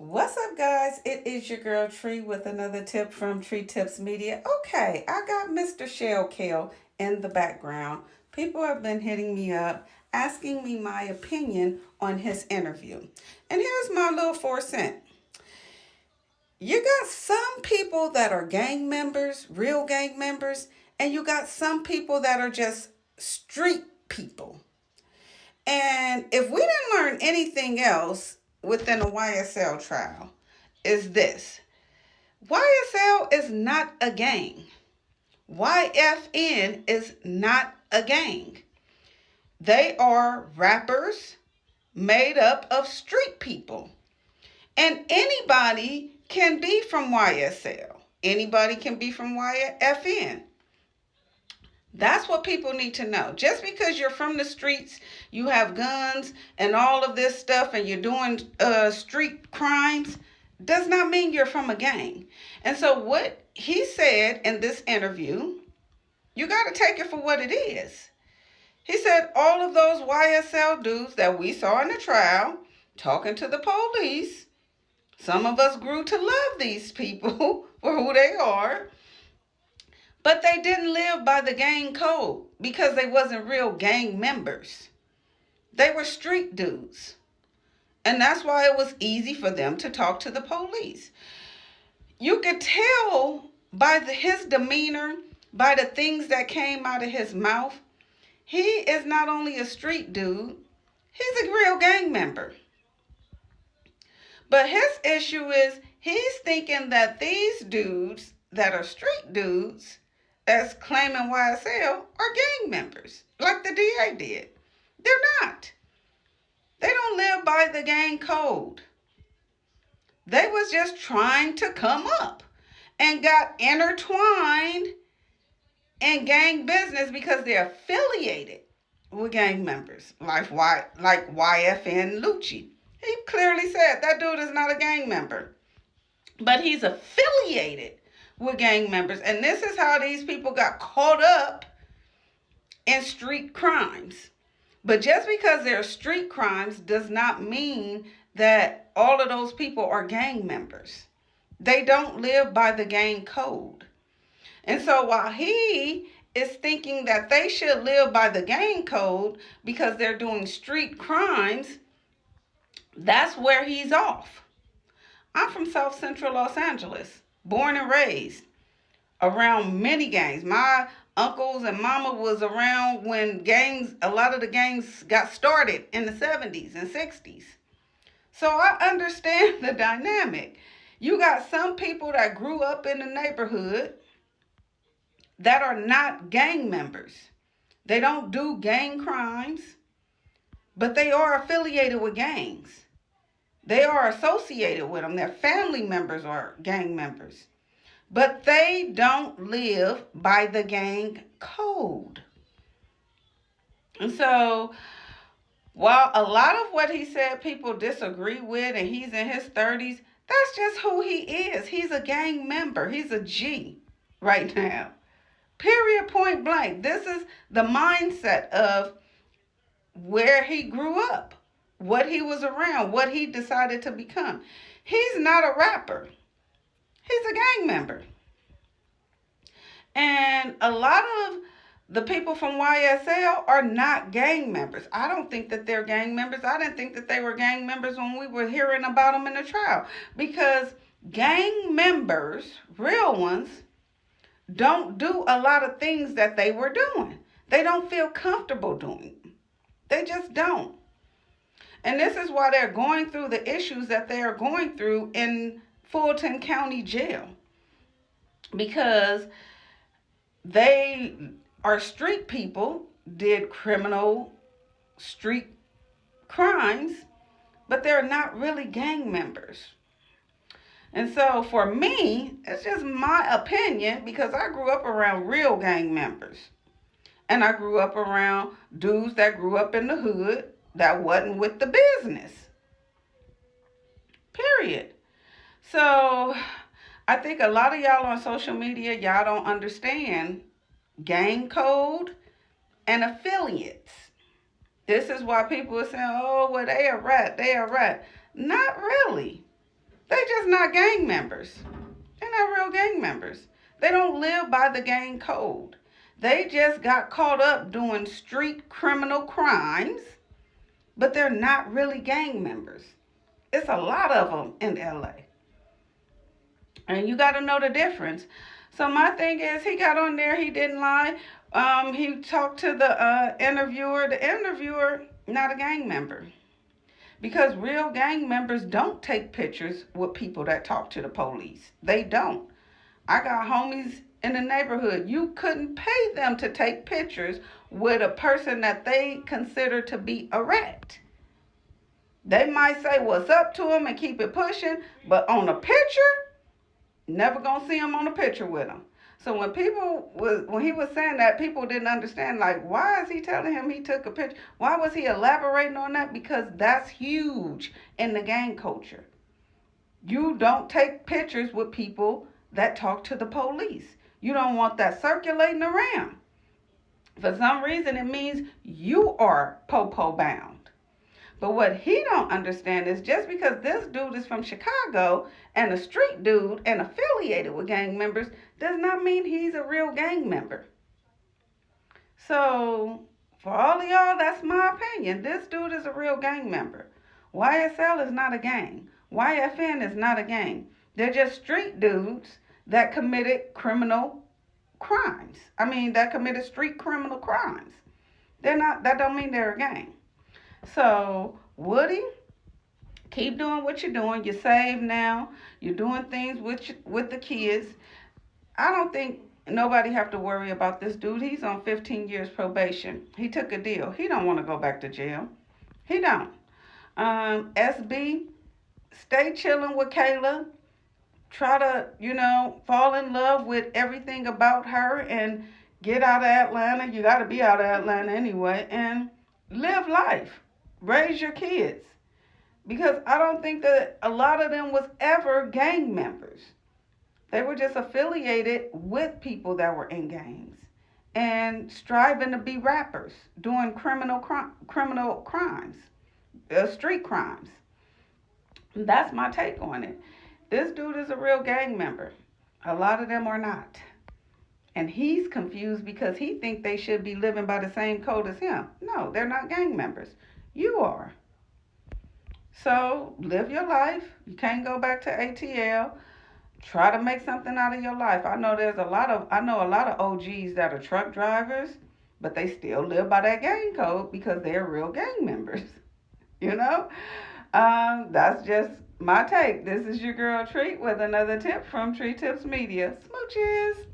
What's up, guys? It is your girl Tree with another tip from Tree Tips Media. Okay, I got Mr. Shell Kel in the background. People have been hitting me up asking me my opinion on his interview. And here's my little 4 cent. You got some people that are gang members, real gang members, and you got some people that are just street people. And if we didn't learn anything else within a YSL trial, is this: YSL is not a gang. YFN is not a gang. They are rappers made up of street people. And anybody can be from YSL. Anybody can be from YFN. That's what people need to know. Just because you're from the streets, you have guns and all of this stuff, and you're doing street crimes, does not mean you're from a gang. And so what he said in this interview, you got to take it for what it is. He said all of those YSL dudes that we saw in the trial talking to the police, some of us grew to love these people for who they are. But they didn't live by the gang code because they wasn't real gang members. They were street dudes. And that's why it was easy for them to talk to the police. You could tell by his demeanor, by the things that came out of his mouth, he is not only a street dude, he's a real gang member. But his issue is he's thinking that these dudes that are street dudes as claiming YSL are gang members, like the DA did. They're not. They don't live by the gang code. They was just trying to come up and got intertwined in gang business because they're affiliated with gang members, like YFN Lucci. He clearly said that dude is not a gang member, but he's affiliated with gang members. And this is how these people got caught up in street crimes. But just because they're street crimes does not mean that all of those people are gang members. They don't live by the gang code. And so while he is thinking that they should live by the gang code because they're doing street crimes, that's where he's off. I'm from South Central Los Angeles, born and raised around many gangs. My uncles and mama was around when a lot of the gangs got started in the 70s and 60s. So I understand the dynamic. You got some people that grew up in the neighborhood that are not gang members. They don't do gang crimes, but they are affiliated with gangs. They are associated with them. Their family members are gang members. But they don't live by the gang code. And so, while a lot of what he said people disagree with, and he's in his 30s, that's just who he is. He's a gang member. He's a G right now. Period, point blank. This is the mindset of where he grew up, what he was around, what he decided to become. He's not a rapper. He's a gang member. And a lot of the people from YSL are not gang members. I don't think that they're gang members. I didn't think that they were gang members when we were hearing about them in the trial. Because gang members, real ones, don't do a lot of things that they were doing. They don't feel comfortable doing them. They just don't. And this is why they're going through the issues that they are going through in Fulton County Jail. Because they are street people, did criminal street crimes, but they're not really gang members. And so for me, it's just my opinion because I grew up around real gang members. And I grew up around dudes that grew up in the hood that wasn't with the business. Period. So I think a lot of y'all on social media, y'all don't understand gang code and affiliates. This is why people are saying, oh, well, they are right. Not really. just not gang members. They're not real gang members. They don't live by the gang code. They just got caught up doing street criminal crimes, but they're not really gang members. It's a lot of them in LA. And you got to know the difference. So my thing is, he got on there, he didn't lie. He talked to the interviewer. The interviewer, not a gang member. Because real gang members don't take pictures with people that talk to the police. They don't. I got homies in the neighborhood. You couldn't pay them to take pictures with a person that they consider to be a rat. They might say what's up to them and keep it pushing, but on a picture, never gonna see him on a picture with him. So when he was saying that, people didn't understand, like, why is he telling him he took a picture? Why was he elaborating on that? Because that's huge in the gang culture. You don't take pictures with people that talk to the police. You don't want that circulating around. For some reason, it means you are po-po bound. But what he don't understand is just because this dude is from Chicago and a street dude and affiliated with gang members does not mean he's a real gang member. So for all of y'all, that's my opinion. This dude is a real gang member. YSL is not a gang. YFN is not a gang. They're just street dudes that committed criminal crimes. That committed street criminal crimes. That don't mean they're a gang. So, Woody, keep doing what you're doing. You're saved now. You're doing things with the kids. I don't think nobody have to worry about this dude. He's on 15 years probation. He took a deal. He don't want to go back to jail. He don't. SB, stay chilling with Kayla. Try to, fall in love with everything about her and get out of Atlanta. You got to be out of Atlanta anyway. And live life. Raise your kids. Because I don't think that a lot of them was ever gang members. They were just affiliated with people that were in gangs and striving to be rappers, doing criminal crimes, street crimes. That's my take on it. This dude is a real gang member. A lot of them are not. And he's confused because he thinks they should be living by the same code as him. No, they're not gang members. You are. So live your life. You can't go back to ATL. Try to make something out of your life. I know a lot of OGs that are truck drivers, but they still live by that gang code because they're real gang members. That's just my take. This is your girl Treat with another tip from Tree Tips Media. Smooches.